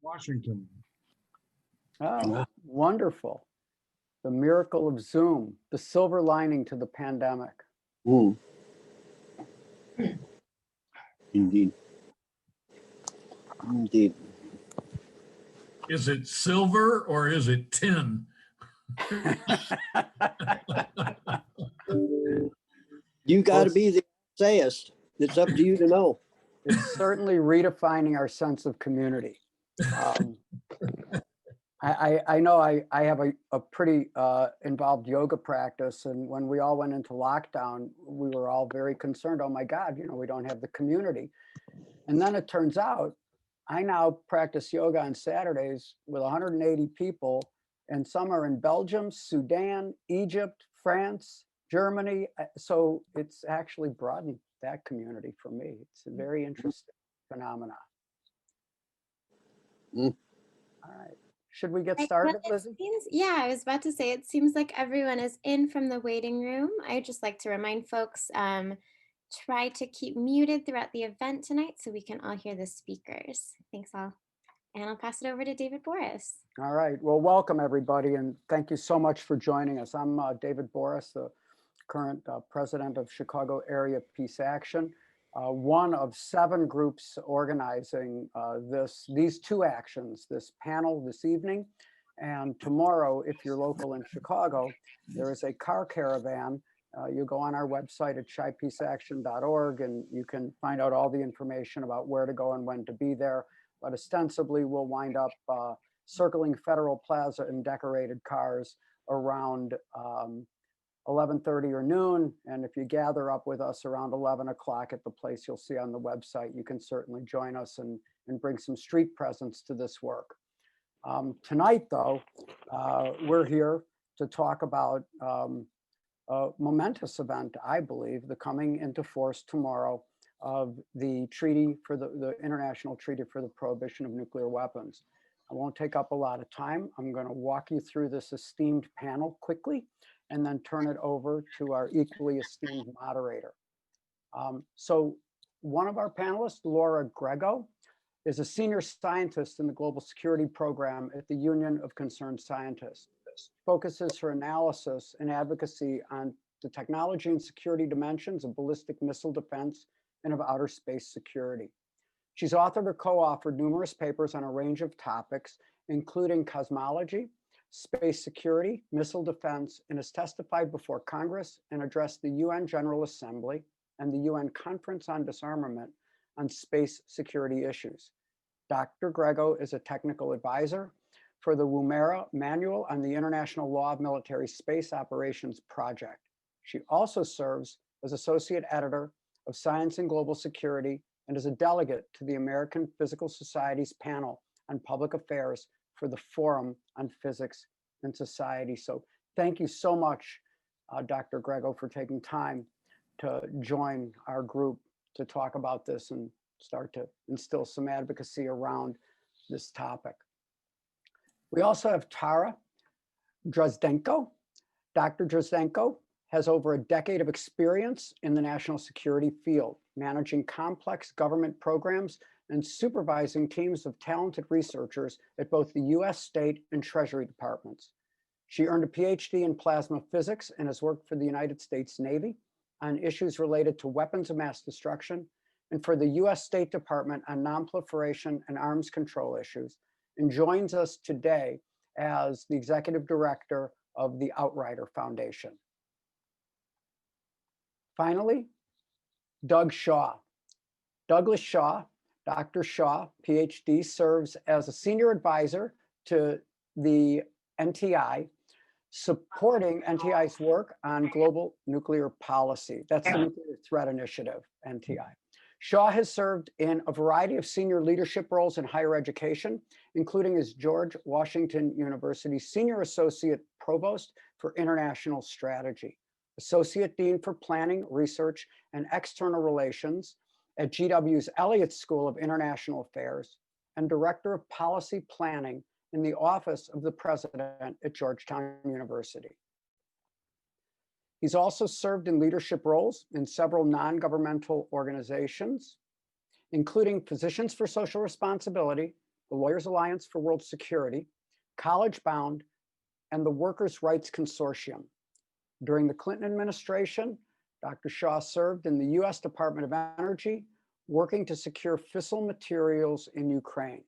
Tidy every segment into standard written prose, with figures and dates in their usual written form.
Washington. Oh, wonderful. The miracle of Zoom, the silver lining to the pandemic. Indeed. Indeed. Is it silver or is it tin? You got to be the essayist. It's up to you to know. It's certainly redefining our sense of community. I know I have a pretty involved yoga practice, and when we all went into lockdown, we were all very concerned. Oh my God, we don't have the community. And then it turns out I now practice yoga on Saturdays with 180 people, and some are in Belgium, Sudan, Egypt, France, Germany. So it's actually broadened that community for me. It's a very interesting phenomenon. All right. Should we get started, Lizzie? Yeah, I was about to say, it seems like everyone is in from the waiting room. I'd just like to remind folks, try to keep muted throughout the event tonight so we can all hear the speakers. Thanks all. And I'll pass it over to David Boris. All right. Well, welcome everybody, and thank you so much for joining us. I'm David Boris, the current president of Chicago Area Peace Action, one of 7 groups organizing these 2 actions, this panel this evening, and tomorrow, if you're local in Chicago, there is a car caravan. You go on our website at chipeaceaction.org and you can find out all the information about where to go and when to be there. But ostensibly, we'll wind up circling Federal Plaza in decorated cars around 11:30 or noon. And if you gather up with us around 11 o'clock at the place you'll see on the website, you can certainly join us and bring some street presence to this work. Tonight, though, we're here to talk about a momentous event, I believe, the coming into force tomorrow of the treaty for the International Treaty for the Prohibition of Nuclear Weapons. I won't take up a lot of time. I'm going to walk you through this esteemed panel quickly and then turn it over to our equally esteemed moderator. So one of our panelists, Laura Grego, is a senior scientist in the Global Security Program at the Union of Concerned Scientists. Focuses her analysis and advocacy on the technology and security dimensions of ballistic missile defense and of outer space security. She's authored or co-authored numerous papers on a range of topics, including cosmology, space security, missile defense, and has testified before Congress and addressed the UN General Assembly and the UN Conference on Disarmament on space security issues. Dr. Grego is a technical advisor for the WMERA Manual on the International Law of Military Space Operations Project. She also serves as associate editor of Science and Global Security and is a delegate to the American Physical Society's panel on public affairs for the Forum on Physics and Society. So thank you so much, Dr. Grego, for taking time to join our group to talk about this and start to instill some advocacy around this topic. We also have Tara Drozdenko. Dr. Drozdenko has over a decade of experience in the national security field, managing complex government programs and supervising teams of talented researchers at both the US State and Treasury departments. She earned a PhD in plasma physics and has worked for the United States Navy on issues related to weapons of mass destruction and for the US State Department on nonproliferation and arms control issues, and joins us today as the executive director of the Outrider Foundation. Finally, Doug Shaw. Douglas Shaw, Dr. Shaw, PhD, serves as a senior advisor to the NTI, supporting NTI's work on global nuclear policy. That's the Nuclear Threat Initiative, NTI. Shaw has served in a variety of senior leadership roles in higher education, including as George Washington University Senior Associate Provost for International Strategy, Associate Dean for Planning, Research, and External Relations at GW's Elliott School of International Affairs, and Director of Policy Planning in the Office of the President at Georgetown University. He's also served in leadership roles in several non-governmental organizations, including Physicians for Social Responsibility, the Lawyers Alliance for World Security, College Bound, and the Workers' Rights Consortium. During the Clinton administration, Dr. Shaw served in the US Department of Energy, working to secure fissile materials in Ukraine,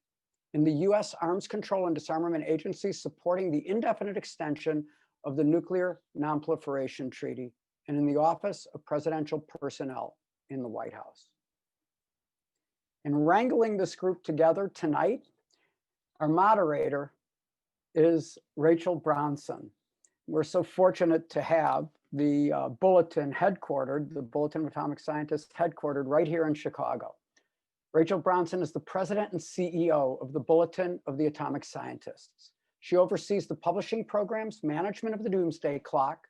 in the US Arms Control and Disarmament Agency, supporting the indefinite extension of the Nuclear Nonproliferation Treaty, and in the Office of Presidential Personnel in the White House. In wrangling this group together tonight, our moderator is Rachel Bronson. We're so fortunate to have the Bulletin headquartered, the Bulletin of Atomic Scientists headquartered right here in Chicago. Rachel Bronson is the president and CEO of the Bulletin of the Atomic Scientists. She oversees the publishing programs, management of the doomsday clock,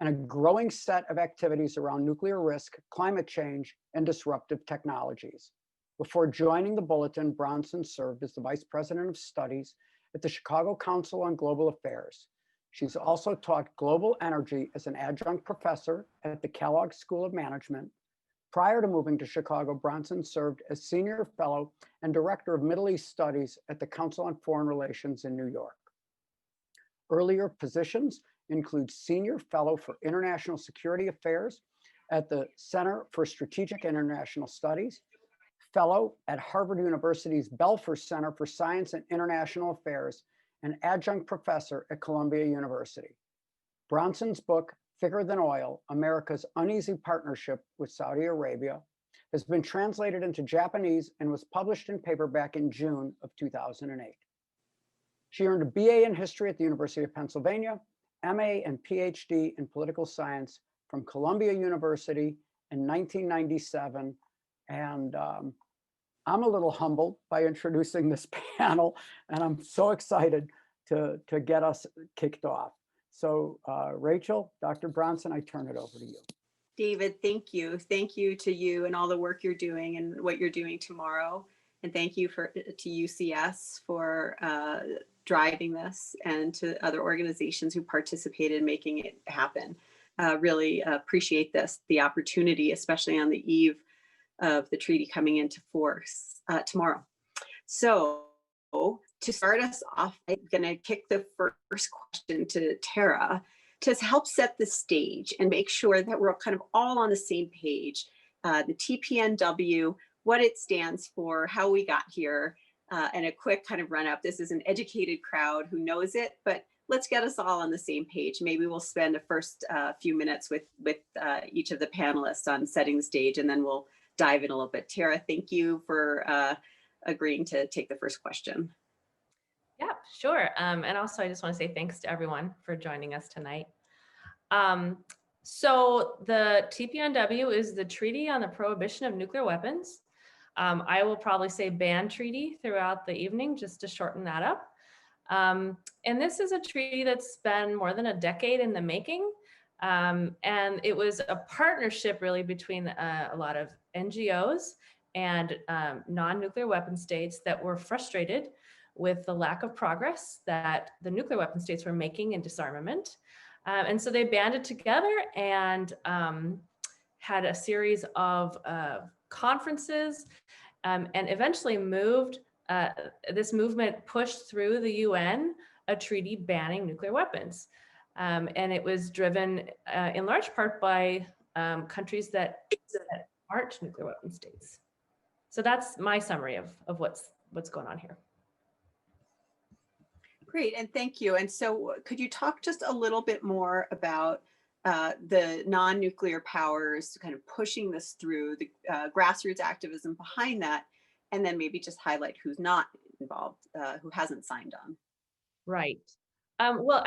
and a growing set of activities around nuclear risk, climate change, and disruptive technologies. Before joining the Bulletin, Bronson served as the vice president of studies at the Chicago Council on Global Affairs. She's also taught global energy as an adjunct professor at the Kellogg School of Management. Prior to moving to Chicago, Bronson served as senior fellow and director of Middle East studies at the Council on Foreign Relations in New York. Earlier positions include senior fellow for international security affairs at the Center for Strategic International Studies, fellow at Harvard University's Belfer Center for Science and International Affairs, and adjunct professor at Columbia University. Bronson's book, Thicker Than Oil, America's Uneasy Partnership with Saudi Arabia, has been translated into Japanese and was published in paperback in June of 2008. She earned a BA in history at the University of Pennsylvania, MA and PhD in political science from Columbia University in 1997. And I'm a little humbled by introducing this panel, and I'm so excited to get us kicked off. So Rachel, Dr. Bronson, I turn it over to you. David, thank you. Thank you to you and all the work you're doing and what you're doing tomorrow. And thank you to UCS for driving this, and to other organizations who participated in making it happen. Really appreciate the opportunity, especially on the eve of the treaty coming into force tomorrow. So to start us off, I'm going to kick the first question to Tara to help set the stage and make sure that we're kind of all on the same page. The TPNW, what it stands for, how we got here, and a quick kind of run up. This is an educated crowd who knows it, but let's get us all on the same page. Maybe we'll spend the first few minutes with each of the panelists on setting the stage, and then we'll dive in a little bit. Tara, thank you for agreeing to take the first question. Yeah, sure. And also I just want to say thanks to everyone for joining us tonight. So the TPNW is the Treaty on the Prohibition of Nuclear Weapons. I will probably say ban treaty throughout the evening just to shorten that up. And this is a treaty that's been more than a decade in the making. And it was a partnership really between a lot of NGOs and non-nuclear weapon states that were frustrated with the lack of progress that the nuclear weapon states were making in disarmament. And so they banded together and had a series of conferences and eventually moved, this movement pushed through the UN a treaty banning nuclear weapons. And it was driven in large part by countries that aren't nuclear weapon states. So that's my summary of what's going on here. Great, and thank you. And so could you talk just a little bit more about the non-nuclear powers kind of pushing this through, the grassroots activism behind that, and then maybe just highlight who's not involved, who hasn't signed on? Right. Well,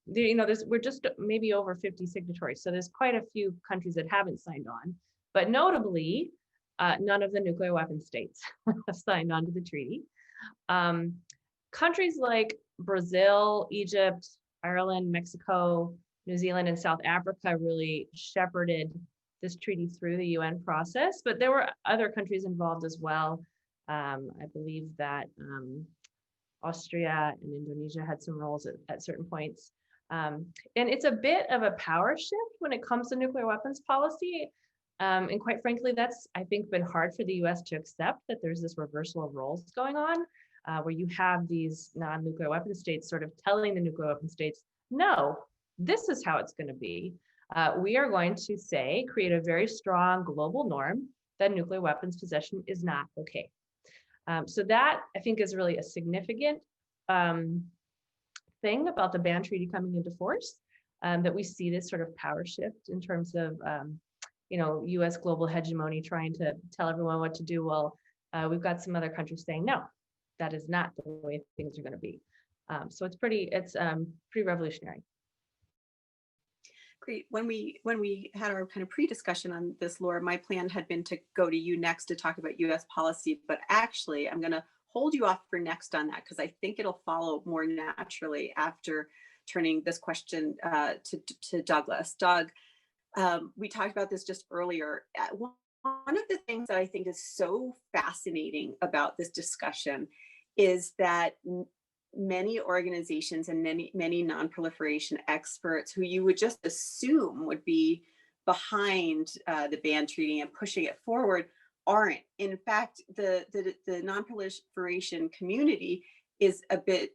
we're just maybe over 50 signatories, so there's quite a few countries that haven't signed on, but notably, none of the nuclear weapon states have signed on to the treaty. Countries like Brazil, Egypt, Ireland, Mexico, New Zealand, and South Africa really shepherded this treaty through the UN process, but there were other countries involved as well. I believe that Austria and Indonesia had some roles at certain points. And it's a bit of a power shift when it comes to nuclear weapons policy. And quite frankly, that's, I think, been hard for the US to accept, that there's this reversal of roles going on. where you have these non-nuclear weapon states sort of telling the nuclear weapon states, no, this is how it's going to be. We are going to say, create a very strong global norm that nuclear weapons possession is not okay. So that, I think, is really a significant thing about the ban treaty coming into force, that we see this sort of power shift in terms of, U.S. global hegemony trying to tell everyone what to do. Well, we've got some other countries saying, no, that is not the way things are going to be. So it's pretty revolutionary. Great. When we had our kind of pre-discussion on this, Laura, my plan had been to go to you next to talk about U.S. policy, but actually I'm going to hold you off for next on that, because I think it'll follow more naturally after turning this question to Douglas. Doug, we talked about this just earlier. One of the things that I think is so fascinating about this discussion is that many organizations and many non-proliferation experts who you would just assume would be behind the ban treaty and pushing it forward aren't. In fact, the non-proliferation community is a bit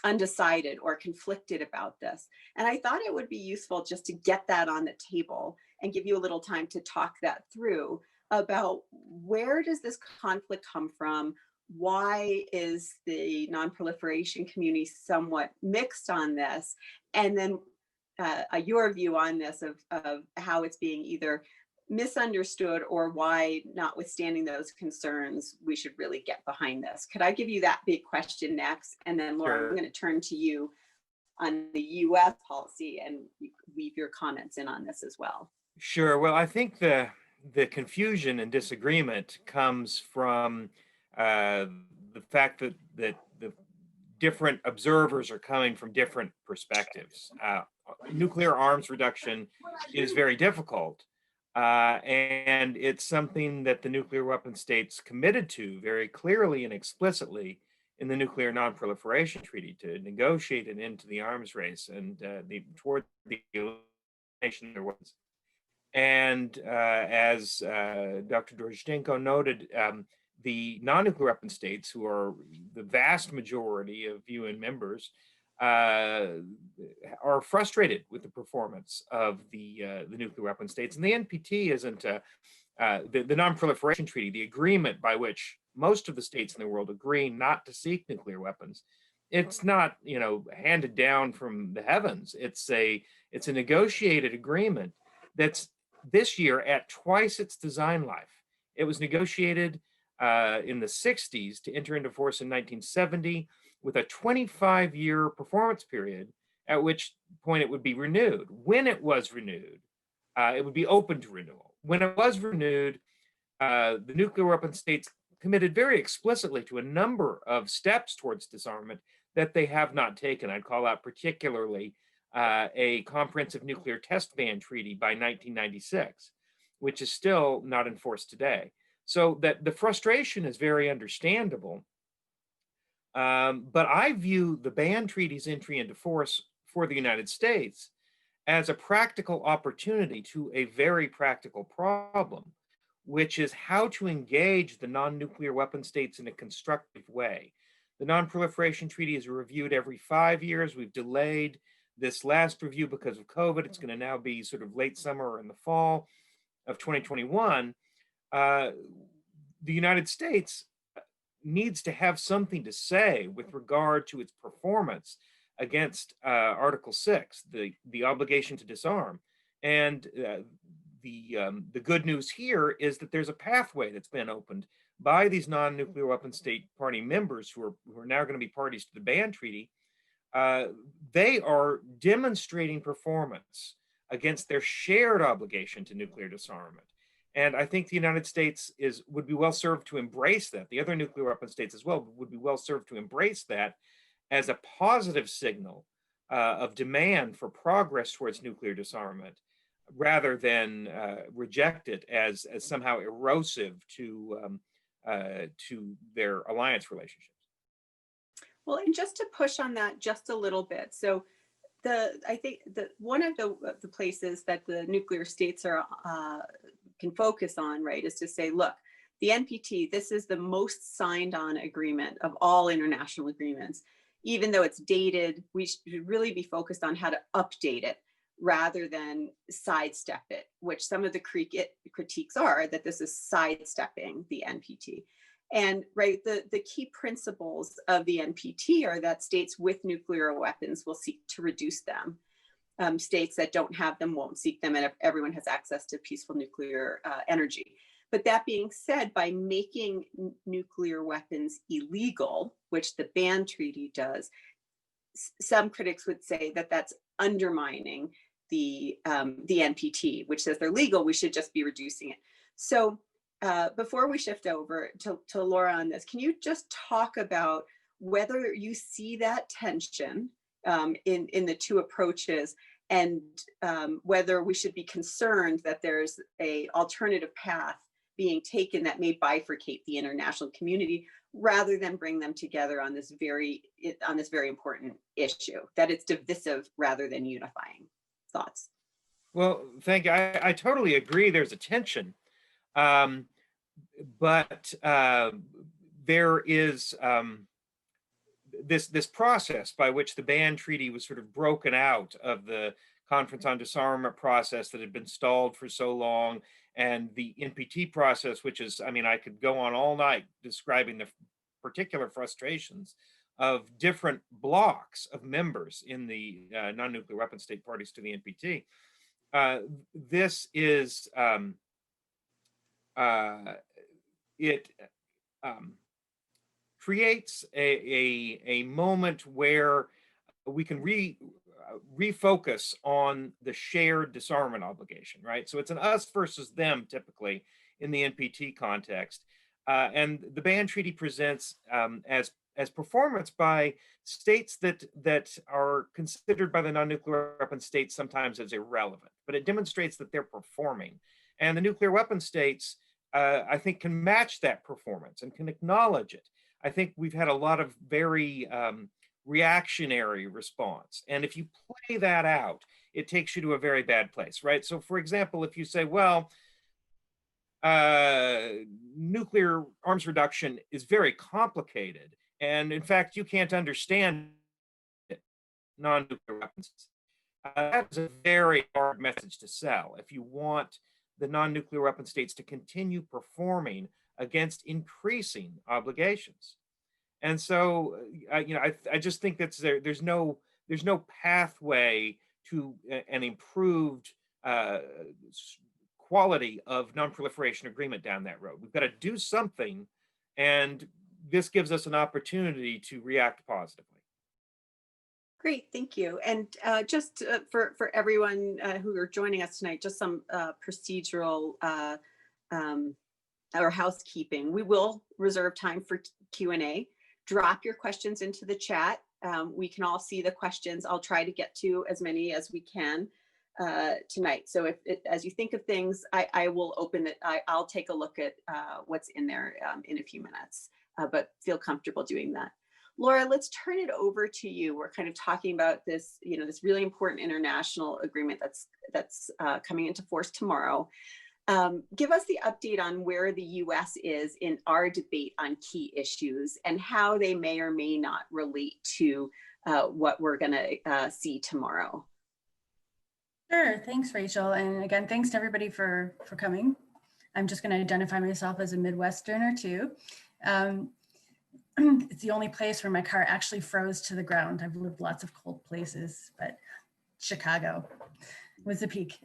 undecided or conflicted about this. And I thought it would be useful just to get that on the table and give you a little time to talk that through about where does this conflict come from? Why is the non-proliferation community somewhat mixed on this? And then your view on this of how it's being either misunderstood or why, notwithstanding those concerns, we should really get behind this. Could I give you that big question next? And then Laura, Sure. I'm going to turn to you on the US policy and weave your comments in on this as well. Sure. Well, I think the confusion and disagreement comes from the fact that the different observers are coming from different perspectives. Nuclear arms reduction is very difficult, and it's something that the nuclear weapon states committed to very clearly and explicitly in the Nuclear Non-Proliferation Treaty, to negotiate it into the arms race and toward the elimination of their weapons. And as Dr. Drozdenko noted, the non-nuclear weapon states, who are the vast majority of UN members, are frustrated with the performance of the nuclear weapon states. And the NPT isn't the Non-Proliferation Treaty, the agreement by which most of the states in the world agree not to seek nuclear weapons. It's not, handed down from the heavens. It's a negotiated agreement that's this year at twice its design life. It was negotiated in the 60s to enter into force in 1970 with a 25-year performance period, at which point it would be renewed. When it was renewed, it would be open to renewal. When it was renewed, the nuclear weapon states committed very explicitly to a number of steps towards disarmament that they have not taken. I'd call out particularly a comprehensive nuclear test ban treaty by 1996, which is still not in force today. So that the frustration is very understandable. But I view the ban treaty's entry into force for the United States as a practical opportunity to a very practical problem, which is how to engage the non-nuclear weapon states in a constructive way. The Non-Proliferation Treaty is reviewed every 5 years. We've delayed this last review because of COVID. It's going to now be sort of late summer or in the fall of 2021. The United States needs to have something to say with regard to its performance against Article 6, the obligation to disarm. And the good news here is that there's a pathway that's been opened by these non-nuclear weapon state party members who are now going to be parties to the ban treaty. They are demonstrating performance against their shared obligation to nuclear disarmament. And I think the United States would be well served to embrace that. The other nuclear weapon states as well would be well served to embrace that as a positive signal of demand for progress towards nuclear disarmament, rather than reject it as somehow erosive to their alliance relationships. Well, and just to push on that just a little bit. So I think that one of the places that the nuclear states can focus on, right, is to say, look, The NPT, this is the most signed on agreement of all international agreements. Even though it's dated, we should really be focused on how to update it rather than sidestep it, which some of the critiques are that this is sidestepping the NPT. And right, the key principles of the NPT are that states with nuclear weapons will seek to reduce them. States that don't have them won't seek them, and everyone has access to peaceful nuclear energy. But that being said, by making nuclear weapons illegal, which the ban treaty does, some critics would say that that's undermining the NPT, which says they're legal, we should just be reducing it. So before we shift over to Laura on this, can you just talk about whether you see that tension in the two approaches, and whether we should be concerned that there's an alternative path being taken that may bifurcate the international community rather than bring them together on this very important issue, that it's divisive rather than unifying. Thoughts? Well, thank you. I totally agree there's a tension. But there is this process by which the ban treaty was sort of broken out of the Conference on Disarmament process that had been stalled for so long, and the NPT process, which is, I mean, I could go on all night describing the particular frustrations of different blocks of members in the non-nuclear weapon state parties to the NPT. This is it creates a moment where we can refocus on the shared disarmament obligation, right? So it's an us versus them typically in the NPT context. And the ban treaty presents as performance by states that are considered by the non-nuclear weapon states sometimes as irrelevant, but it demonstrates that they're performing. And the nuclear weapon states, I think, can match that performance and can acknowledge it. I think we've had a lot of very reactionary response. And if you play that out, it takes you to a very bad place, right? So for example, if you say, well, nuclear arms reduction is very complicated, and in fact, you can't understand it, non-nuclear weapons. That's a very hard message to sell if you want the non-nuclear weapon states to continue performing against increasing obligations. And so, I just think that's there's no pathway to an improved quality of non-proliferation agreement down that road. We've got to do something, and this gives us an opportunity to react positively. Great, thank you. And just for everyone who are joining us tonight, just some procedural or housekeeping. We will reserve time for Q&A. Drop your questions into the chat. We can all see the questions. I'll try to get to as many as we can tonight. So as you think of things, I will open it. I'll take a look at what's in there in a few minutes, but feel comfortable doing that. Laura, let's turn it over to you. We're kind of talking about this, this really important international agreement that's coming into force tomorrow. Give us the update on where the U.S. is in our debate on key issues and how they may or may not relate to what we're going to see tomorrow. Sure, thanks, Rachel. And again, thanks to everybody for coming. I'm just going to identify myself as a Midwesterner too. It's the only place where my car actually froze to the ground. I've lived lots of cold places, but Chicago was the peak.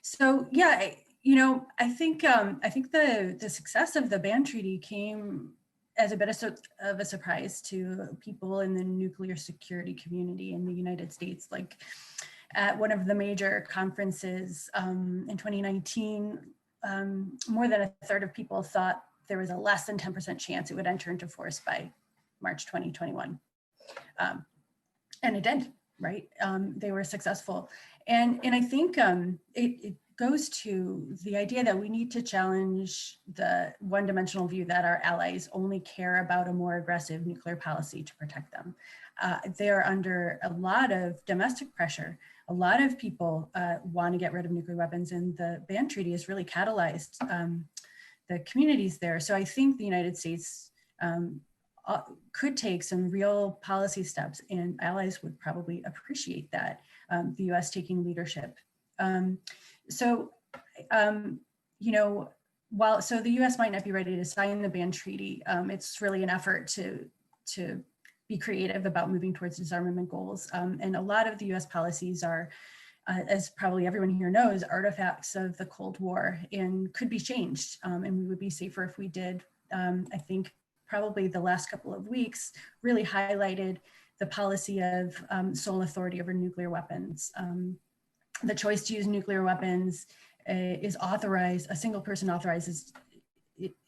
So yeah, I think the success of the ban treaty came as a bit of a surprise to people in the nuclear security community in the United States. Like at one of the major conferences in 2019, more than a third of people thought there was a less than 10% chance it would enter into force by March 2021. And it did, right? They were successful. And I think it goes to the idea that we need to challenge the one-dimensional view that our allies only care about a more aggressive nuclear policy to protect them. They are under a lot of domestic pressure. A lot of people want to get rid of nuclear weapons, and the ban treaty has really catalyzed the communities there. So I think the United States could take some real policy steps, and allies would probably appreciate that, the US taking leadership. You know, so the US might not be ready to sign the ban treaty. It's really an effort to be creative about moving towards disarmament goals. And a lot of the US policies are, as probably everyone here knows, artifacts of the Cold War and could be changed. And we would be safer if we did. I think probably the last couple of weeks really highlighted the policy of sole authority over nuclear weapons. The choice to use nuclear weapons is authorized, a single person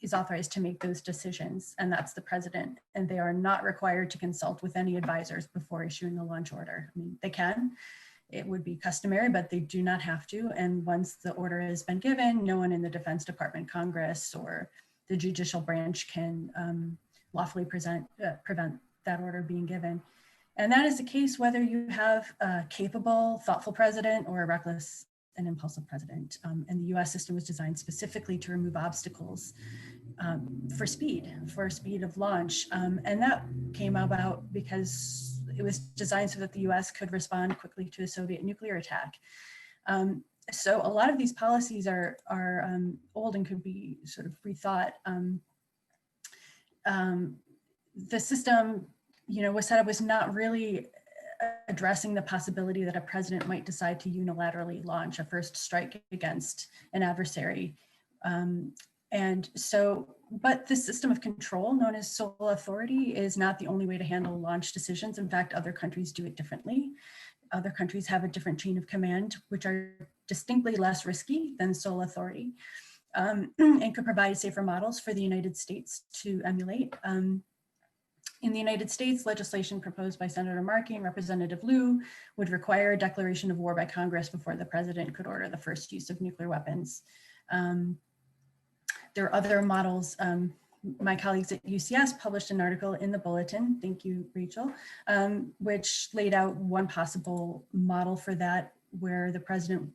is authorized to make those decisions, and that's the president. And they are not required to consult with any advisors before issuing a launch order. I mean, they can, it would be customary, but they do not have to. And once the order has been given, no one in the Defense Department, Congress, or the judicial branch can lawfully prevent that order being given. And that is the case whether you have a capable, thoughtful president or a reckless and impulsive president. And the US system was designed specifically to remove obstacles for speed of launch. And that came about because it was designed so that the US could respond quickly to a Soviet nuclear attack. So a lot of these policies are old and could be sort of rethought. The system, you know, was set up was not really addressing the possibility that a president might decide to unilaterally launch a first strike against an adversary. And so, but this system of control known as sole authority is not the only way to handle launch decisions. In fact, other countries do it differently. Other countries have a different chain of command, which are distinctly less risky than sole authority, and could provide safer models for the United States to emulate. In the United States, legislation proposed by Senator Markey and Representative Liu would require a declaration of war by Congress before the president could order the first use of nuclear weapons. There are other models. My colleagues at UCS published an article in the Bulletin, thank you, Rachel, which laid out one possible model for that, where the president,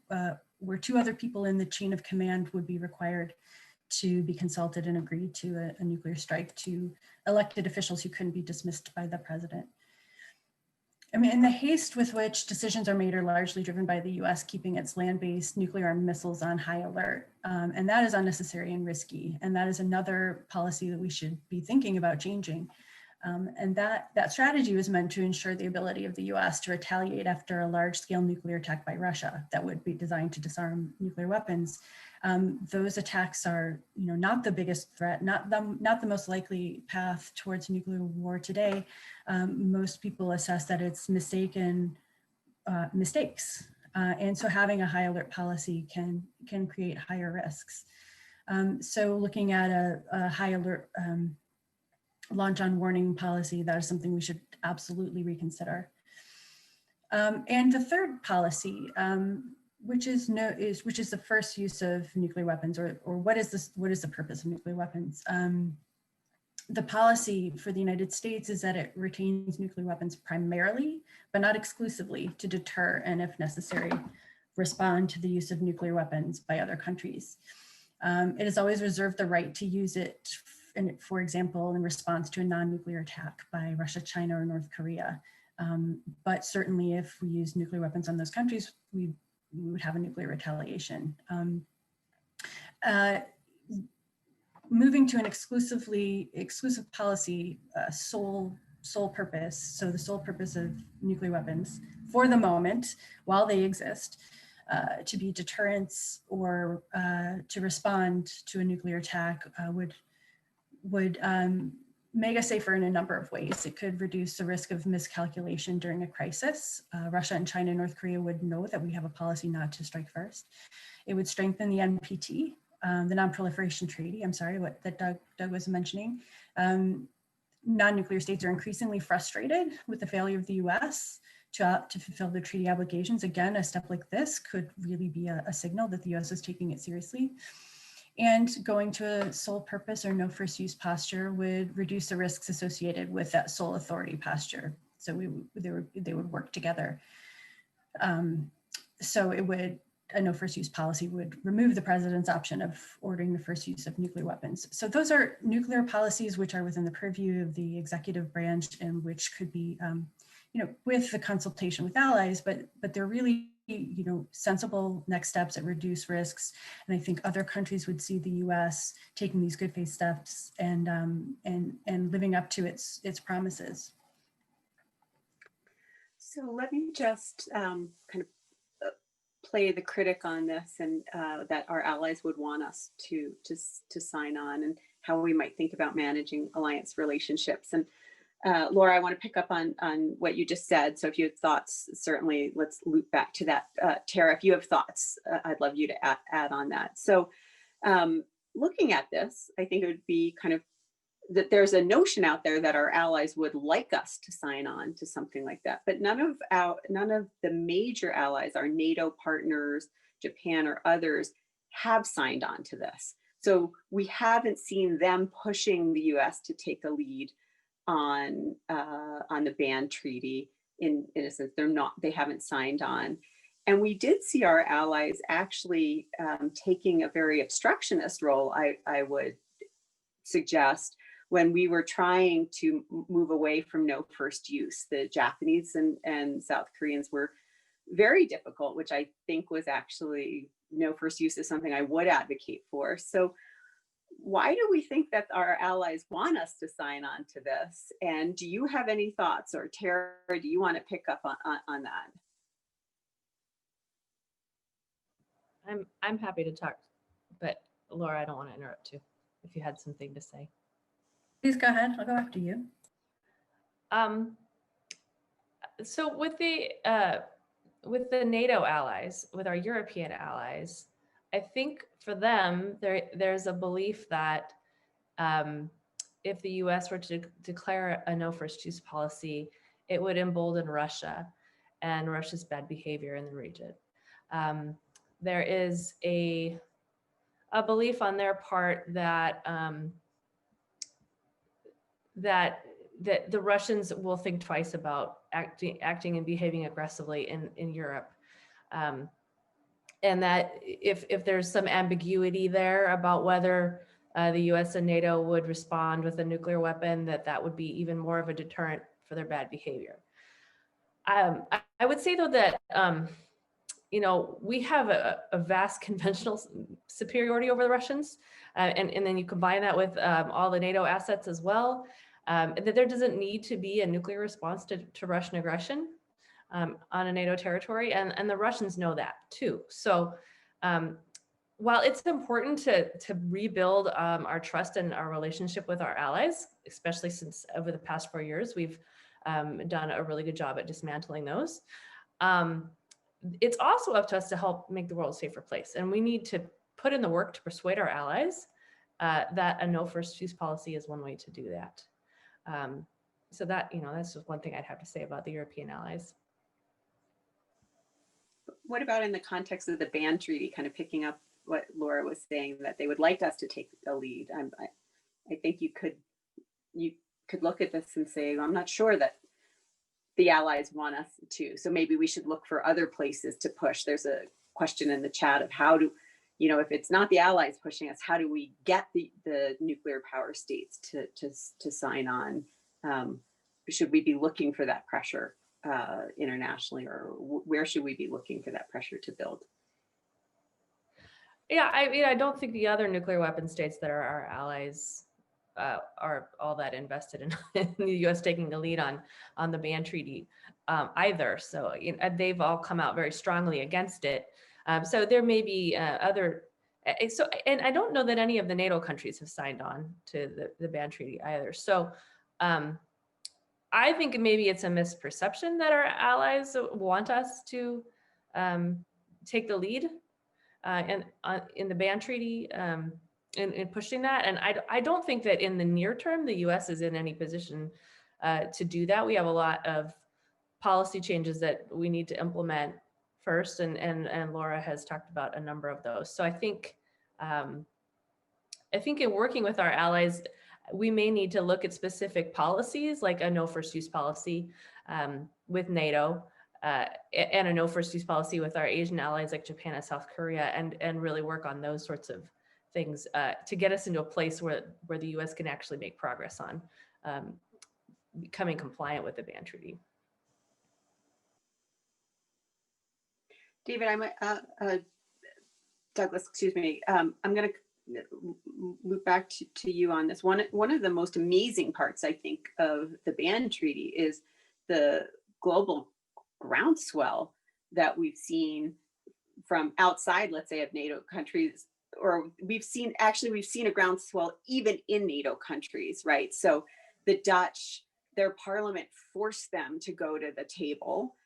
where two other people in the chain of command would be required to be consulted and agree to a nuclear strike to elected officials who couldn't be dismissed by the president. I mean, and the haste with which decisions are made are largely driven by the US keeping its land-based nuclear armed missiles on high alert. And that is unnecessary and risky. And that is another policy that we should be thinking about changing. And that strategy was meant to ensure the ability of the US to retaliate after a large-scale nuclear attack by Russia that would be designed to disarm nuclear weapons. Those attacks are, you know, not the biggest threat, not the most likely path towards nuclear war today. Most people assess that it's mistaken mistakes. And so having a high alert policy can create higher risks. So looking at a high alert launch on warning policy, that is something we should absolutely reconsider. And the third policy, which is the first use of nuclear weapons, or what is the purpose of nuclear weapons? The policy for the United States is that it retains nuclear weapons primarily, but not exclusively, to deter and, if necessary, respond to the use of nuclear weapons by other countries. It has always reserved the right to use it, for example, in response to a non-nuclear attack by Russia, China, or North Korea. But certainly if we use nuclear weapons on those countries, we would have a nuclear retaliation. Moving to an exclusive policy, sole purpose. So the sole purpose of nuclear weapons for the moment, while they exist, to be deterrence or to respond to a nuclear attack would make us safer in a number of ways. It could reduce the risk of miscalculation during a crisis. Russia and China and North Korea would know that we have a policy not to strike first. It would strengthen the NPT, the Non-Proliferation Treaty, that Doug was mentioning. Non-nuclear states are increasingly frustrated with the failure of the US to fulfill their treaty obligations. Again, a step like this could really be a signal that the US is taking it seriously. And going to a sole purpose or no first use posture would reduce the risks associated with that sole authority posture. So they would work together. So it would a no first use policy would remove the president's option of ordering the first use of nuclear weapons. So those are nuclear policies which are within the purview of the executive branch and which could be, with the consultation with allies, but they're really, sensible next steps that reduce risks. And I think other countries would see the U.S. taking these good faith steps and living up to its promises. So let me just kind of play the critic on this, and that our allies would want us to sign on, and how we might think about managing alliance relationships. And Laura, I want to pick up on what you just said. So if you have thoughts, certainly let's loop back to that. Tara, if you have thoughts, I'd love you to add on that. So looking at this, I think it would be kind of that there's a notion out there that our allies would like us to sign on to something like that, but none of the major allies, our NATO partners, Japan or others, have signed on to this. So we haven't seen them pushing the U.S. to take a lead on the ban treaty. In a sense, they haven't signed on. And we did see our allies actually taking a very obstructionist role, I would suggest, when we were trying to move away from no first use. The Japanese and South Koreans were very difficult, which I think was actually, no first use is something I would advocate for. So why do we think that our allies want us to sign on to this? And do you have any thoughts, or Tara, do you want to pick up on that? I'm happy to talk, but Laura, I don't want to interrupt you if you had something to say. Please go ahead. I'll go after you. So with the NATO allies, with our European allies, I think for them, there's a belief that if the US were to declare a no first use policy, it would embolden Russia and Russia's bad behavior in the region. There is a belief on their part that that the Russians will think twice about acting and behaving aggressively in Europe. And that if there's some ambiguity there about whether the US and NATO would respond with a nuclear weapon, that would be even more of a deterrent for their bad behavior. I would say though that, we have a vast conventional superiority over the Russians, and then you combine that with all the NATO assets as well, that there doesn't need to be a nuclear response to Russian aggression on a NATO territory, and the Russians know that too. So while it's important to rebuild our trust and our relationship with our allies, especially since over the past 4 years, we've done a really good job at dismantling those. It's also up to us to help make the world a safer place. And we need to put in the work to persuade our allies that a no first use policy is one way to do that. So that, that's just one thing I'd have to say about the European allies. What about in the context of the ban treaty, kind of picking up what Laura was saying, that they would like us to take the lead? I think you could look at this and say, I'm not sure that the allies want us to, so maybe we should look for other places to push. There's a question in the chat of how do, if it's not the allies pushing us, how do we get the nuclear power states to sign on? Should we be looking for that pressure internationally, or where should we be looking for that pressure to build? Yeah, I don't think the other nuclear weapon states that are our allies are all that invested in the U.S. taking the lead on the ban treaty either. So they've all come out very strongly against it. So there may be other. And I don't know that any of the NATO countries have signed on to the ban treaty either. So I think maybe it's a misperception that our allies want us to take the lead in the ban treaty. In pushing that. And I don't think that in the near term, the US is in any position to do that. We have a lot of policy changes that we need to implement first. And Laura has talked about a number of those. So I think in working with our allies, we may need to look at specific policies like a no first use policy with NATO and a no first use policy with our Asian allies like Japan and South Korea, and really work on those sorts of things to get us into a place where the US can actually make progress on becoming compliant with the ban treaty. David, Douglas, excuse me. I'm going to loop back to you on this. One of the most amazing parts, I think, of the ban treaty is the global groundswell that we've seen from outside, let's say, of NATO countries, or we've seen a groundswell even in NATO countries, right? So the Dutch, their parliament forced them to go to the table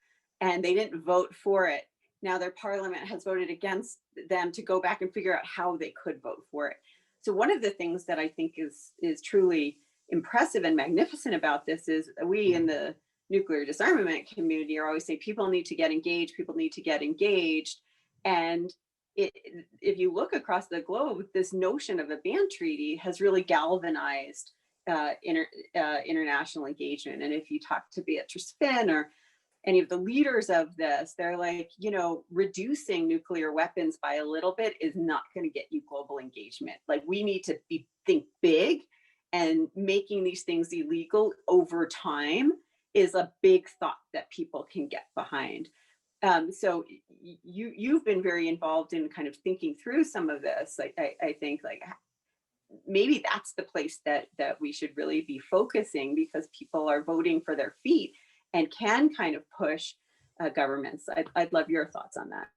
and they didn't vote for it. Now their parliament has voted against them to go back and figure out how they could vote for it. So one of the things that I think is truly impressive and magnificent about this is we in the nuclear disarmament community are always saying people need to get engaged, people need to get engaged. And if you look across the globe, this notion of a ban treaty has really galvanized international engagement. And if you talk to Beatrice Finn or any of the leaders of this, they're like, you know, reducing nuclear weapons by a little bit is not going to get you global engagement. Like we need to think big, and making these things illegal over time is a big thought that people can get behind. So you've been very involved in kind of thinking through some of this. Like I think like maybe that's the place that we should really be focusing, because people are voting for their feet and can kind of push governments. I'd love your thoughts on that.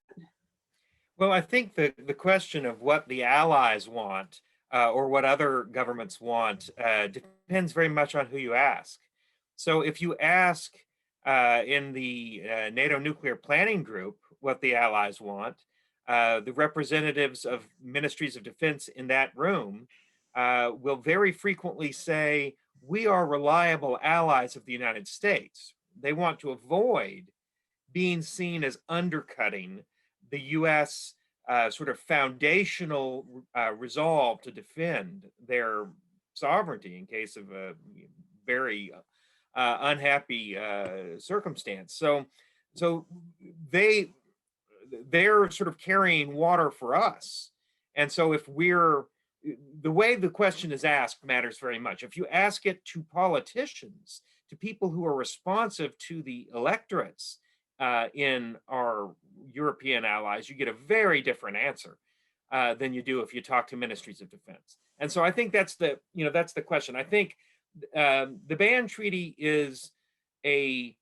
Well, I think the question of what the allies want or what other governments want depends very much on who you ask. So if you ask in the NATO nuclear planning group what the allies want, the representatives of ministries of defense in that room will very frequently say, we are reliable allies of the United States. They want to avoid being seen as undercutting the US sort of foundational resolve to defend their sovereignty in case of a very unhappy circumstance. So they're sort of carrying water for us. And so if the way the question is asked matters very much. If you ask it to politicians, to people who are responsive to the electorates in our European allies, you get a very different answer than you do if you talk to ministries of defense. And so I think that's the question. I think the ban treaty is a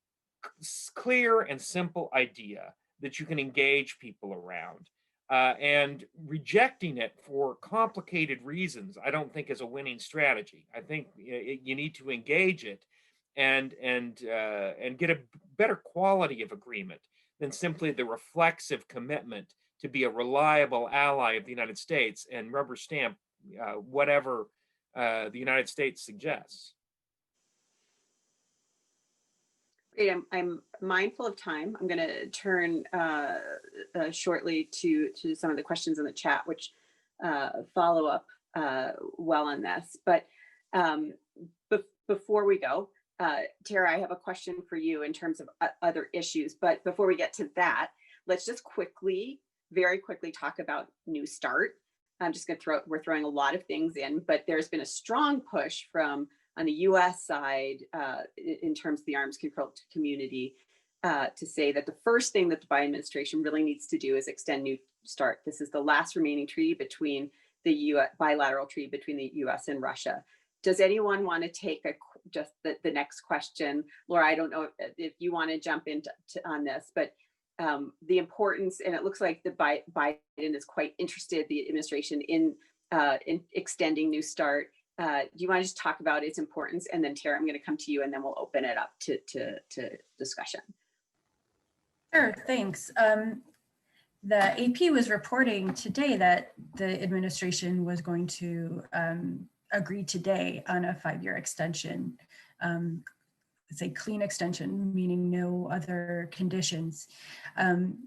clear and simple idea that you can engage people around. And rejecting it for complicated reasons, I don't think is a winning strategy. I think you need to engage it and get a better quality of agreement than simply the reflexive commitment to be a reliable ally of the United States and rubber stamp whatever the United States suggests. Great. I'm mindful of time. I'm going to turn shortly to some of the questions in the chat, which follow up well on this. But before we go, Tara, I have a question for you in terms of other issues. But before we get to that, let's just very quickly talk about New START. I'm just going to we're throwing a lot of things in, but there's been a strong push on the US side in terms of the arms control community to say that the first thing that the Biden administration really needs to do is extend New START. This is the last remaining treaty between the bilateral treaty between the US and Russia. Does anyone want to take just the next question? Laura, I don't know if you want to jump into on this, but the importance, and it looks like the Biden is quite interested, the administration, in extending New START. Do you want to just talk about its importance? And then Tara, I'm going to come to you, and then we'll open it up to discussion. Sure, thanks. The AP was reporting today that the administration was going to agree today on a 5-year extension. It's a clean extension, meaning no other conditions.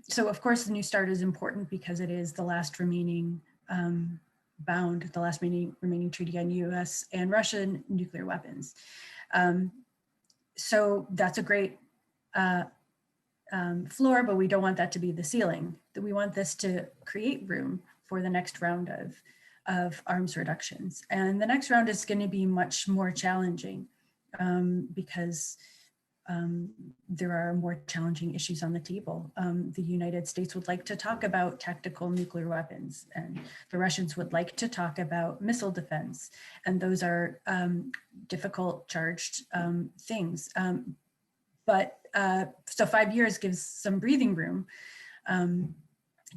So of course, the New START is important because it is the last remaining the last remaining treaty on US and Russian nuclear weapons. So that's a great floor, but we don't want that to be the ceiling. That we want this to create room for the next round of arms reductions. And the next round is going to be much more challenging because there are more challenging issues on the table. The United States would like to talk about tactical nuclear weapons, and the Russians would like to talk about missile defense. And those are difficult, charged things. So 5 years gives some breathing room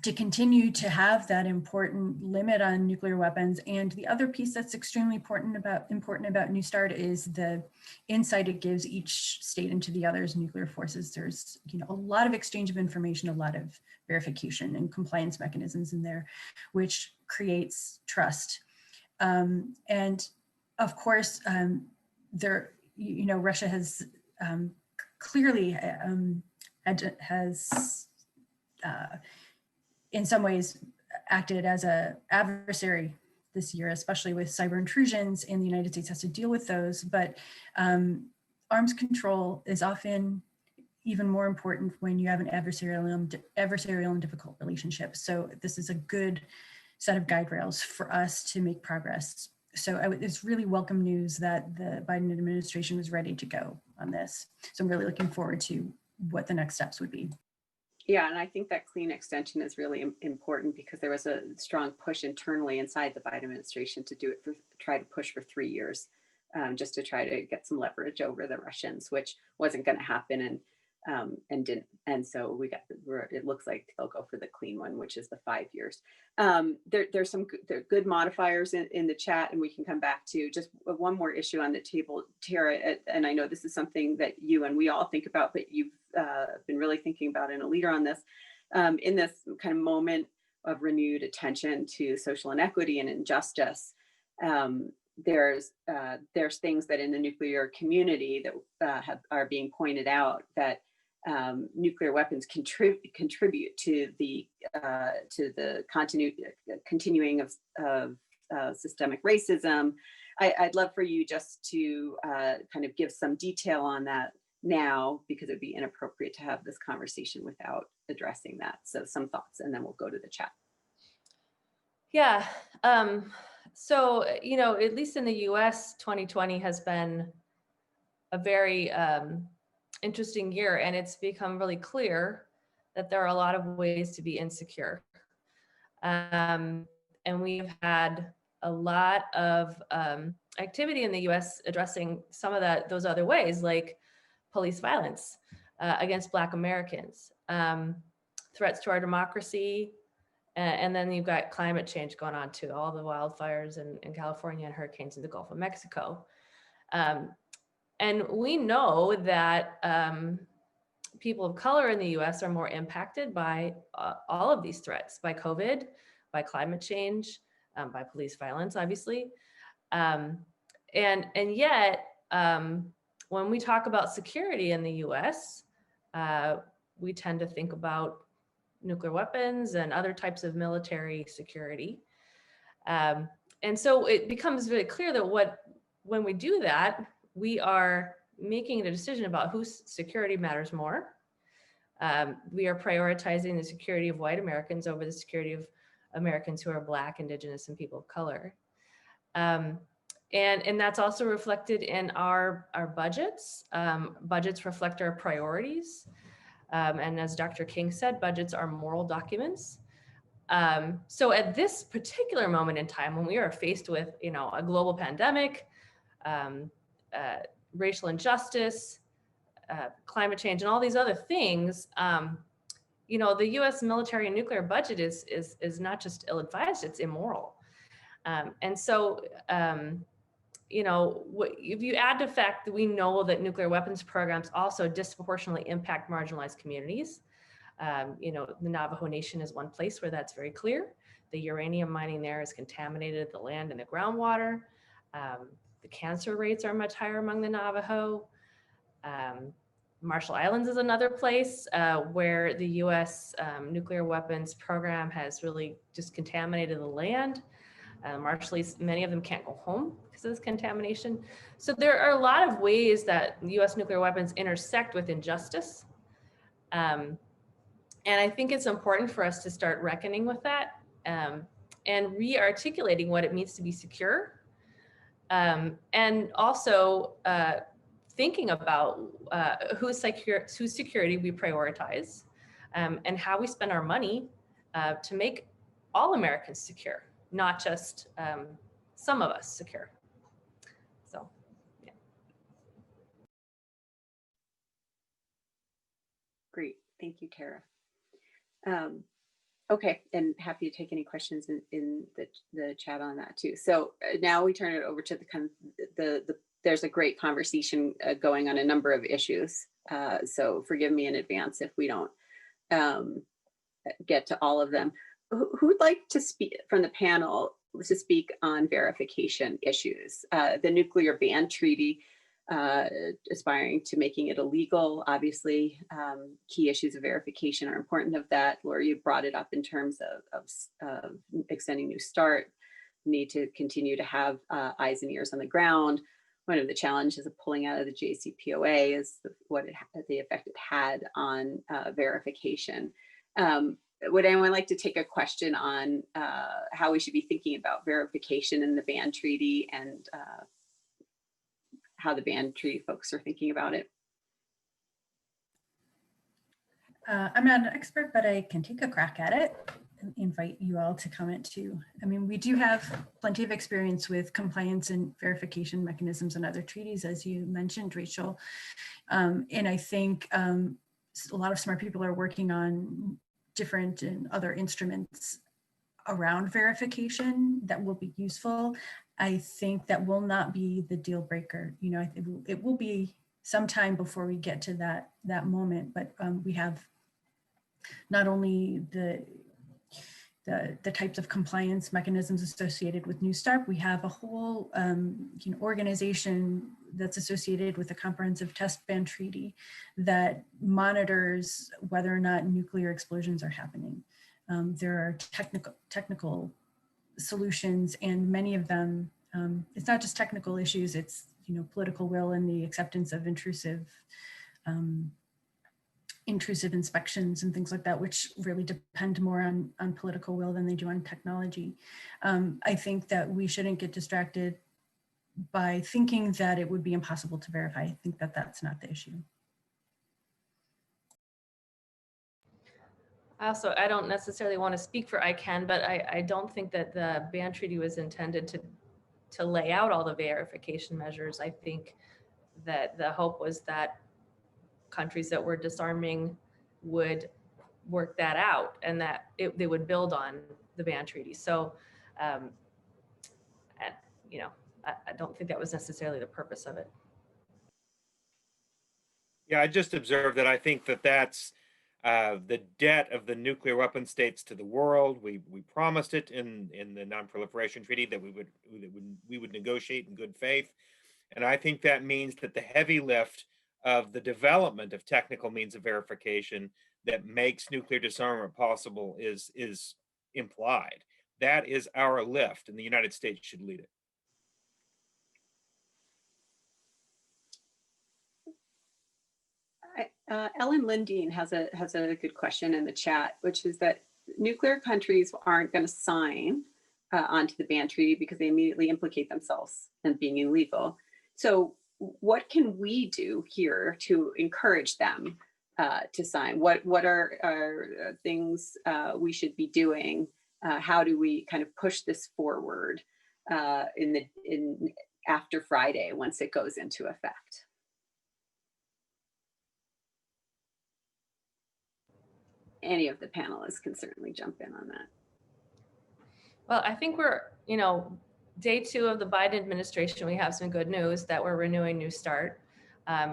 to continue to have that important limit on nuclear weapons. And the other piece that's extremely important about New START is the insight it gives each state into the other's nuclear forces. There's a lot of exchange of information, a lot of verification and compliance mechanisms in there, which creates trust. And of course, Russia has clearly has in some ways acted as an adversary this year, especially with cyber intrusions, and the United States has to deal with those. But arms control is often even more important when you have an adversarial and difficult relationship. So this is a good set of guide rails for us to make progress. So it's really welcome news that the Biden administration was ready to go on this. So I'm really looking forward to what the next steps would be. Yeah, and I think that clean extension is really important because there was a strong push internally inside the Biden administration to do it try to push for 3 years, just to try to get some leverage over the Russians, which wasn't going to happen and didn't. And so it looks like they'll go for the clean one, which is the 5 years. There's some good modifiers in the chat, and we can come back to just one more issue on the table, Tara. And I know this is something that you and we all think about, but you've been really thinking about and a leader on this. In this kind of moment of renewed attention to social inequity and injustice, there's things that in the nuclear community that are being pointed out that nuclear weapons contribute to the continuing of systemic racism. I'd love for you just to kind of give some detail on that now, because it'd be inappropriate to have this conversation without addressing that. So some thoughts, and then we'll go to the chat. Yeah. So, at least in the US, 2020 has been a very interesting year, and it's become really clear that there are a lot of ways to be insecure. And we've had a lot of activity in the US addressing some of those other ways, like police violence against Black Americans, threats to our democracy, and then you've got climate change going on too, all the wildfires in California and hurricanes in the Gulf of Mexico. And we know that people of color in the US are more impacted by all of these threats, by COVID, by climate change, by police violence, obviously. And yet, when we talk about security in the US, we tend to think about nuclear weapons and other types of military security. And so it becomes very clear that when we do that, we are making a decision about whose security matters more. We are prioritizing the security of white Americans over the security of Americans who are Black, Indigenous, and people of color. And that's also reflected in our budgets. Budgets reflect our priorities. And as Dr. King said, budgets are moral documents. So at this particular moment in time, when we are faced with, a global pandemic, racial injustice, climate change, and all these other things, the U.S. military and nuclear budget is not just ill-advised; it's immoral. And so, if you add the fact that we know that nuclear weapons programs also disproportionately impact marginalized communities, the Navajo Nation is one place where that's very clear. The uranium mining there has contaminated the land and the groundwater. The cancer rates are much higher among the Navajo. Marshall Islands is another place where the U.S. Nuclear weapons program has really just contaminated the land. Marshallese, many of them can't go home because of this contamination. So there are a lot of ways that U.S. nuclear weapons intersect with injustice. And I think it's important for us to start reckoning with that and re-articulating what it means to be secure. And also thinking about whose security we prioritize and how we spend our money to make all Americans secure, not just some of us secure. So, yeah. Great, thank you, Tara. Okay, and happy to take any questions in the chat on that too. So now we turn it over to there's a great conversation going on a number of issues. So forgive me in advance if we don't get to all of them. Who'd like to speak from the panel to speak on verification issues? The nuclear ban treaty, aspiring to making it illegal. Obviously, key issues of verification are important of that. Laura, you brought it up in terms of extending New START, need to continue to have eyes and ears on the ground. One of the challenges of pulling out of the JCPOA is the effect it had on verification. Would anyone like to take a question on how we should be thinking about verification in the ban treaty and how the ban treaty folks are thinking about it? I'm not an expert, but I can take a crack at it and invite you all to comment too. I mean, we do have plenty of experience with compliance and verification mechanisms and other treaties, as you mentioned, Rachel. And I think a lot of smart people are working on different and other instruments around verification that will be useful. I think that will not be the deal breaker. You know, it will be some time before we get to that moment, but we have not only the types of compliance mechanisms associated with New START, we have a whole organization that's associated with the Comprehensive Test Ban Treaty that monitors whether or not nuclear explosions are happening. There are technical solutions, and many of them, it's not just technical issues, it's political will and the acceptance of intrusive inspections and things like that, which really depend more on political will than they do on technology. I think that we shouldn't get distracted by thinking that it would be impossible to verify. I think that that's not the issue. I don't necessarily want to speak for ICANN, but I don't think that the ban treaty was intended to lay out all the verification measures. I think that the hope was that countries that were disarming would work that out and that they would build on the ban treaty. So, I don't think that was necessarily the purpose of it. Yeah, I just observed that I think that that's the debt of the nuclear weapon states to the world. We promised it in the Non-Proliferation Treaty that we would negotiate in good faith, and I think that means that the heavy lift of the development of technical means of verification that makes nuclear disarmament possible is implied. That is our lift, and the United States should lead it. Ellen Lindeen has a good question in the chat, which is that nuclear countries aren't going to sign onto the ban treaty because they immediately implicate themselves in being illegal. So what can we do here to encourage them to sign? What are things we should be doing? How do we kind of push this forward after Friday once it goes into effect? Any of the panelists can certainly jump in on that. Well, I think we're, day 2 of the Biden administration, we have some good news that we're renewing New START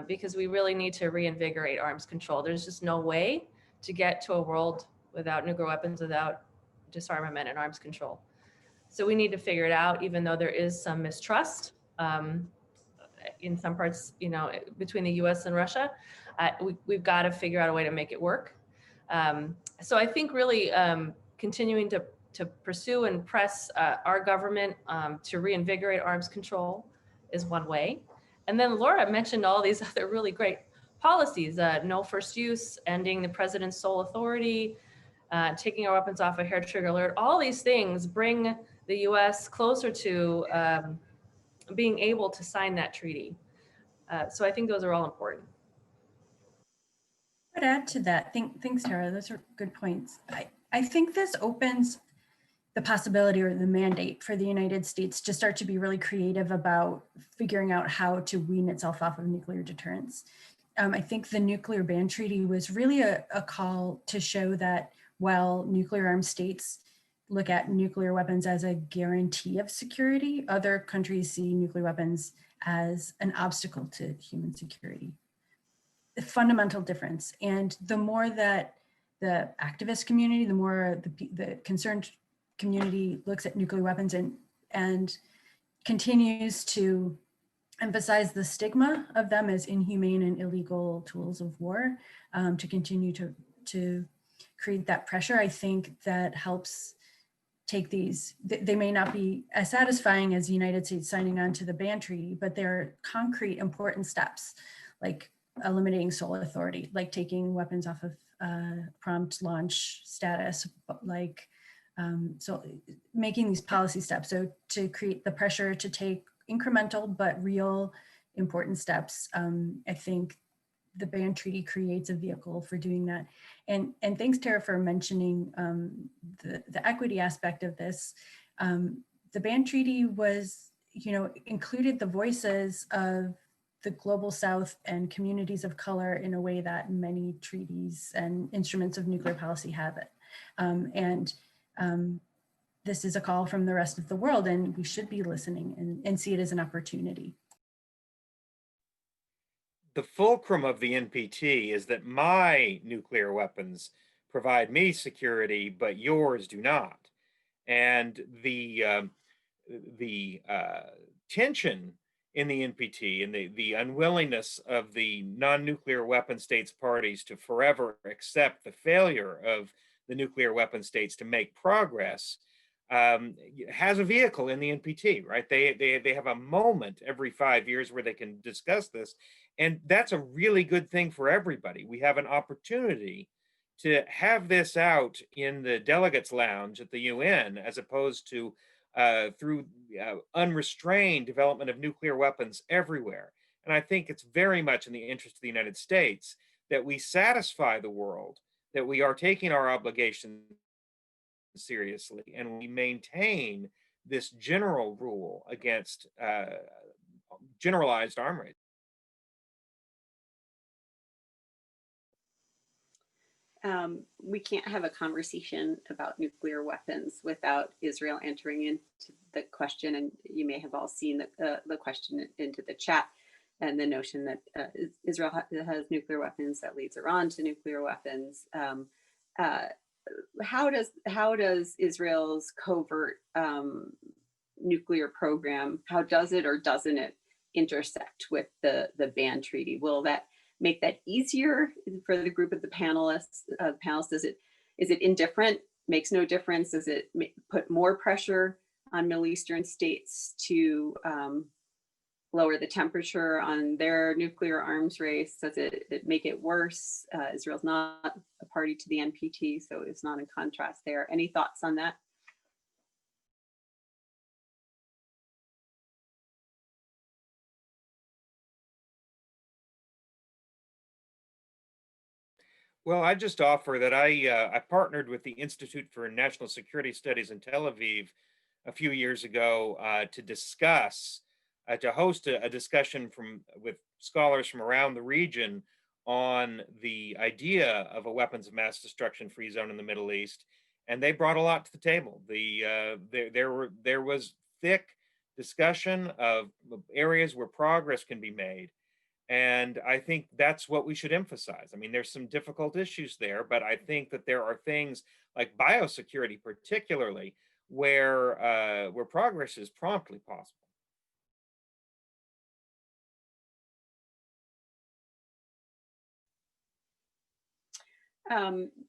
because we really need to reinvigorate arms control. There's just no way to get to a world without nuclear weapons, without disarmament and arms control. So we need to figure it out, even though there is some mistrust in some parts, between the US and Russia. We've got to figure out a way to make it work. So I think really continuing to pursue and press our government to reinvigorate arms control is one way. And then Laura mentioned all these other really great policies, no first use, ending the president's sole authority, taking our weapons off a hair trigger alert. All these things bring the US closer to being able to sign that treaty. So I think those are all important. I'd add to that. Thanks, Tara. Those are good points. I think this opens the possibility or the mandate for the United States to start to be really creative about figuring out how to wean itself off of nuclear deterrence. I think the nuclear ban treaty was really a call to show that while nuclear armed states look at nuclear weapons as a guarantee of security, other countries see nuclear weapons as an obstacle to human security. A fundamental difference. And the more that the activist community, the more the concerned community looks at nuclear weapons and continues to emphasize the stigma of them as inhumane and illegal tools of war, to continue to create that pressure, I think that helps take these, they may not be as satisfying as the United States signing on to the ban treaty, but they're concrete, important steps, like eliminating sole authority, like taking weapons off of prompt launch status, like, so making these policy steps. So to create the pressure to take incremental but real important steps, I think the ban treaty creates a vehicle for doing that. And thanks, Tara, for mentioning the equity aspect of this. The ban treaty was, included the voices of the global South and communities of color in a way that many treaties and instruments of nuclear policy have it. This is a call from the rest of the world, and we should be listening and see it as an opportunity. The fulcrum of the NPT is that my nuclear weapons provide me security, but yours do not. And the tension in the NPT and the unwillingness of the non-nuclear weapon states parties to forever accept the failure of the nuclear weapon states to make progress has a vehicle in the NPT, right? They have a moment every 5 years where they can discuss this. And that's a really good thing for everybody. We have an opportunity to have this out in the delegates lounge at the UN, as opposed to through unrestrained development of nuclear weapons everywhere. And I think it's very much in the interest of the United States that we satisfy the world that we are taking our obligations seriously, and we maintain this general rule against generalized arm race. We can't have a conversation about nuclear weapons without Israel entering into the question, and you may have all seen the question into the chat, and the notion that Israel has nuclear weapons, that leads Iran to nuclear weapons. How does Israel's covert nuclear program, how does it or doesn't it intersect with the ban treaty? Will that make that easier for the group of the panelists? Is it indifferent? Makes no difference? Does it put more pressure on Middle Eastern states to lower the temperature on their nuclear arms race? Does it make it worse? Israel's not a party to the NPT, so it's not in contrast there. Any thoughts on that? Well, I just offer that I partnered with the Institute for National Security Studies in Tel Aviv a few years ago to discuss, to host a discussion with scholars from around the region on the idea of a weapons of mass destruction free zone in the Middle East, and they brought a lot to the table. There was thick discussion of areas where progress can be made. And I think that's what we should emphasize. I mean, there's some difficult issues there, but I think that there are things like biosecurity, particularly, where progress is promptly possible.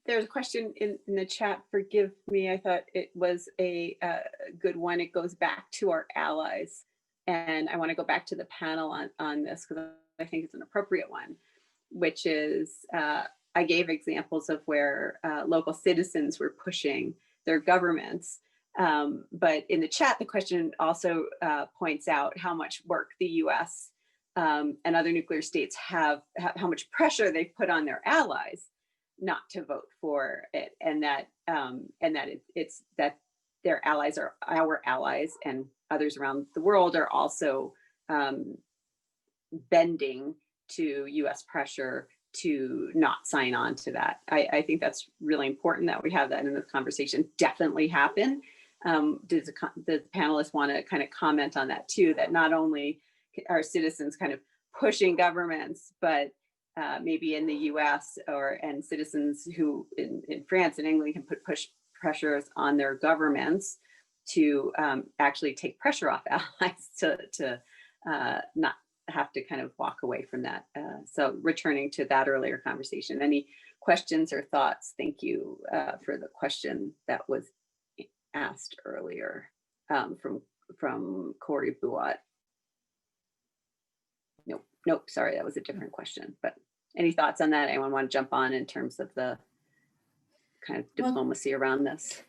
There's a question in the chat. Forgive me, I thought it was a good one. It goes back to our allies. And I want to go back to the panel on this because I think it's an appropriate one. which is I gave examples of where local citizens were pushing their governments. But in the chat, the question also points out how much work the US and other nuclear states have, how much pressure they've put on their allies not to vote for it, and that it's that their allies are our allies, and others around the world are also bending to US pressure to not sign on to that. I think that's really important that we have that in the conversation. Definitely happen. Does the panelists want to kind of comment on that too, that not only are citizens kind of pushing governments, but maybe in the US and citizens who in France and England can push pressures on their governments to actually take pressure off allies to not have to kind of walk away from that. So returning to that earlier conversation, any questions or thoughts? Thank you for the question that was asked earlier from Corey Buat. Nope, sorry, that was a different question. But any thoughts on that? Anyone want to jump on in terms of the kind of diplomacy around this?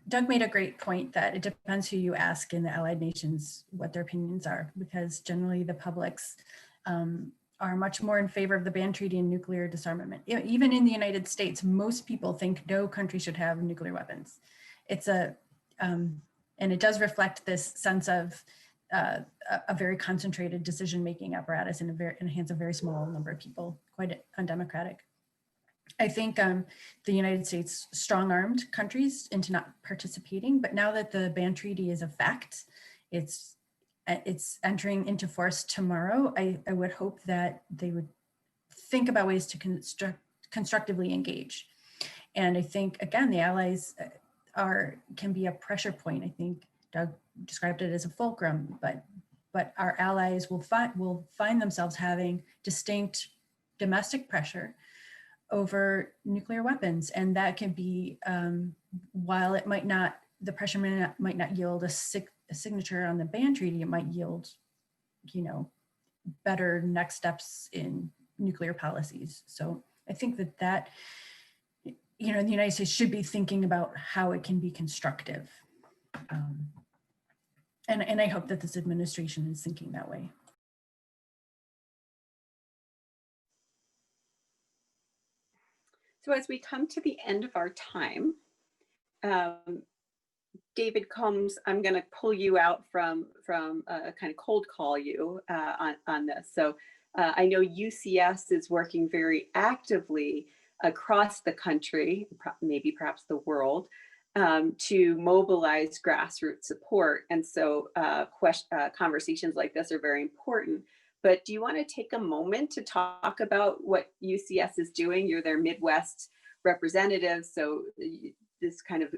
Doug made a great point that it depends who you ask in the Allied nations what their opinions are, because generally the publics are much more in favor of the ban treaty and nuclear disarmament. Even in the United States, most people think no country should have nuclear weapons. It's and it does reflect this sense of a very concentrated decision-making apparatus in the hands of a very small number of people, quite undemocratic. I think the United States strong-armed countries into not participating, but now that the ban treaty is a fact, it's entering into force tomorrow. I would hope that they would think about ways to constructively engage. And I think, again, the allies can be a pressure point. I think Doug described it as a fulcrum, but our allies will find themselves having distinct domestic pressure over nuclear weapons, and that can be while it might not, the pressure might not yield a signature on the ban treaty, it might yield, better next steps in nuclear policies. So I think that the United States should be thinking about how it can be constructive. And I hope that this administration is thinking that way. So as we come to the end of our time, David Combs, I'm going to pull you out from a kind of cold call you on this. So I know UCS is working very actively across the country, maybe perhaps the world, to mobilize grassroots support. And so conversations like this are very important. But do you want to take a moment to talk about what UCS is doing? You're their Midwest representative, so this kind of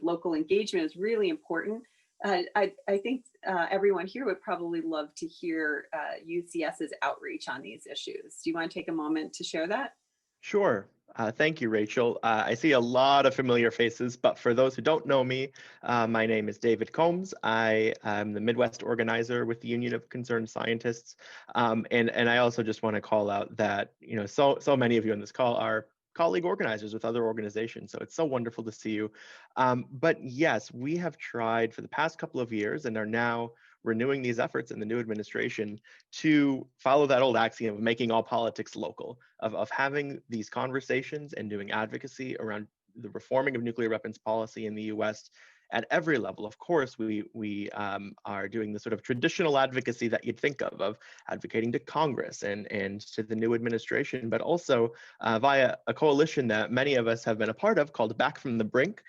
local engagement is really important. I think everyone here would probably love to hear UCS's outreach on these issues. Do you want to take a moment to share that? Sure. Thank you, Rachel. I see a lot of familiar faces, but for those who don't know me, my name is David Combs. I am the Midwest organizer with the Union of Concerned Scientists. And I also just want to call out that, so many of you on this call are colleague organizers with other organizations. So it's so wonderful to see you. But yes, we have tried for the past couple of years and are now renewing these efforts in the new administration to follow that old axiom of making all politics local, of having these conversations and doing advocacy around the reforming of nuclear weapons policy in the US at every level. Of course, we are doing the sort of traditional advocacy that you'd think of advocating to Congress and to the new administration, but also via a coalition that many of us have been a part of called Back from the Brink.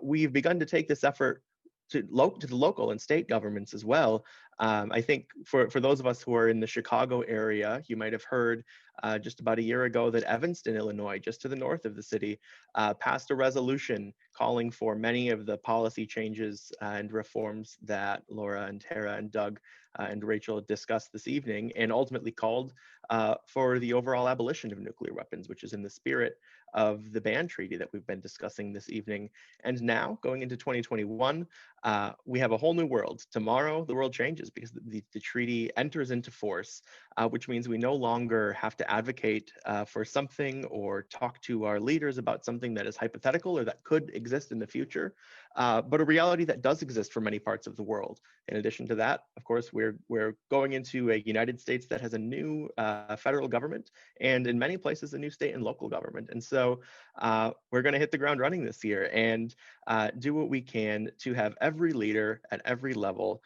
We've begun to take this effort to the local and state governments as well. I think for those of us who are in the Chicago area, you might have heard just about a year ago that Evanston, Illinois, just to the north of the city, passed a resolution calling for many of the policy changes and reforms that Laura and Tara and Doug and Rachel discussed this evening, and ultimately called for the overall abolition of nuclear weapons, which is in the spirit of the ban treaty that we've been discussing this evening. And now, going into 2021, we have a whole new world. Tomorrow, the world changes because the treaty enters into force, which means we no longer have to advocate for something or talk to our leaders about something that is hypothetical or that could exist in the future, but a reality that does exist for many parts of the world. In addition to that, of course, we're going into a United States that has a new federal government, and in many places, a new state and local government. And so we're going to hit the ground running this year and do what we can to have every leader at every level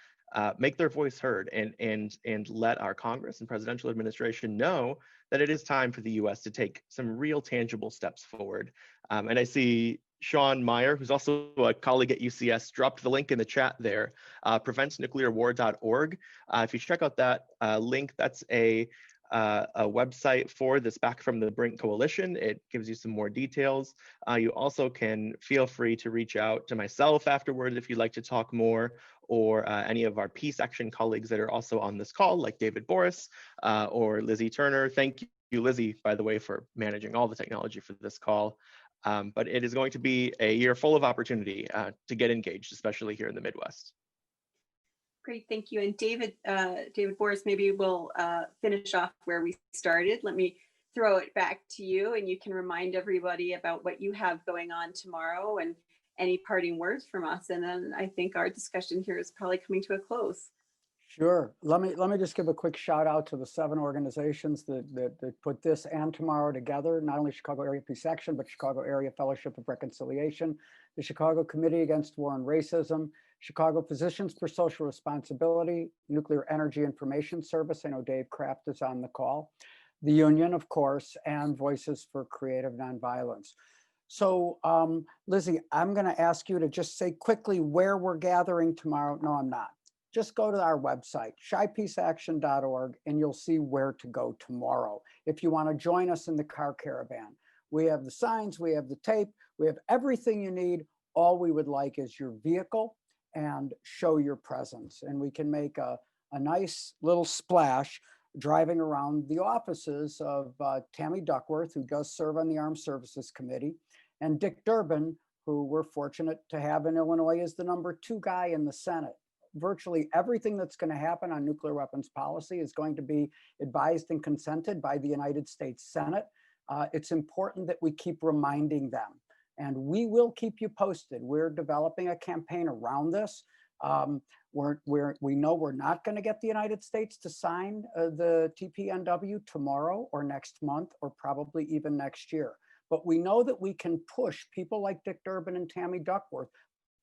make their voice heard and let our Congress and presidential administration know that it is time for the US to take some real tangible steps forward. And I see Sean Meyer, who's also a colleague at UCS, dropped the link in the chat there, preventsnuclearwar.org. If you check out that link, that's a website for this Back from the Brink Coalition. It gives you some more details. You also can feel free to reach out to myself afterward if you'd like to talk more, or any of our Peace Action colleagues that are also on this call, like David Boris or Lizzie Turner. Thank you, Lizzie, by the way, for managing all the technology for this call. But it is going to be a year full of opportunity to get engaged, especially here in the Midwest. Great, thank you. And David Boris, maybe we'll finish off where we started. Let me throw it back to you, and you can remind everybody about what you have going on tomorrow and any parting words from us. And then I think our discussion here is probably coming to a close. Sure. Let me just give a quick shout out to the 7 organizations that put this and tomorrow together, not only Chicago Area Peace Action, but Chicago Area Fellowship of Reconciliation, the Chicago Committee Against War and Racism, Chicago Physicians for Social Responsibility, Nuclear Energy Information Service. I know Dave Kraft is on the call. The Union, of course, and Voices for Creative Nonviolence. So Lizzie, I'm going to ask you to just say quickly where we're gathering tomorrow. No, I'm not. Just go to our website, shypeaceaction.org, and you'll see where to go tomorrow if you want to join us in the car caravan. We have the signs, we have the tape, we have everything you need. All we would like is your vehicle and show your presence. And we can make a nice little splash driving around the offices of Tammy Duckworth, who does serve on the Armed Services Committee, and Dick Durbin, who we're fortunate to have in Illinois as the #2 guy in the Senate. Virtually everything that's going to happen on nuclear weapons policy is going to be advised and consented by the United States Senate. It's important that we keep reminding them, and we will keep you posted. We're developing a campaign around this. We know we're not going to get the United States to sign the TPNW tomorrow or next month or probably even next year. But we know that we can push people like Dick Durbin and Tammy Duckworth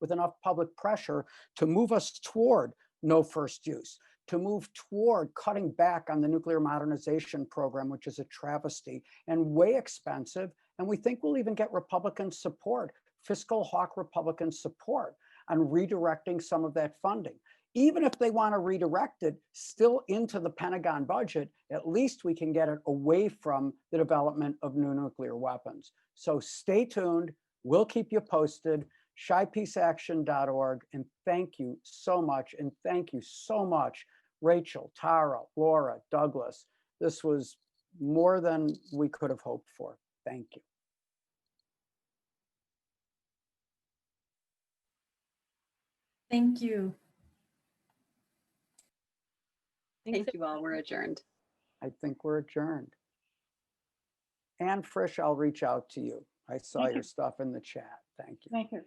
with enough public pressure to move us toward no first use, to move toward cutting back on the nuclear modernization program, which is a travesty and way expensive. And we think we'll even get Republican support, fiscal hawk Republican support on redirecting some of that funding. Even if they want to redirect it still into the Pentagon budget, at least we can get it away from the development of new nuclear weapons. So stay tuned. We'll keep you posted. shypeaceaction.org. And thank you so much. And thank you so much, Rachel, Tara, Laura, Douglas. This was more than we could have hoped for. Thank you. Thank you. Thank you all. We're adjourned. I think we're adjourned. And Frisch, I'll reach out to you. I saw your stuff in the chat. Thank you. Thank you.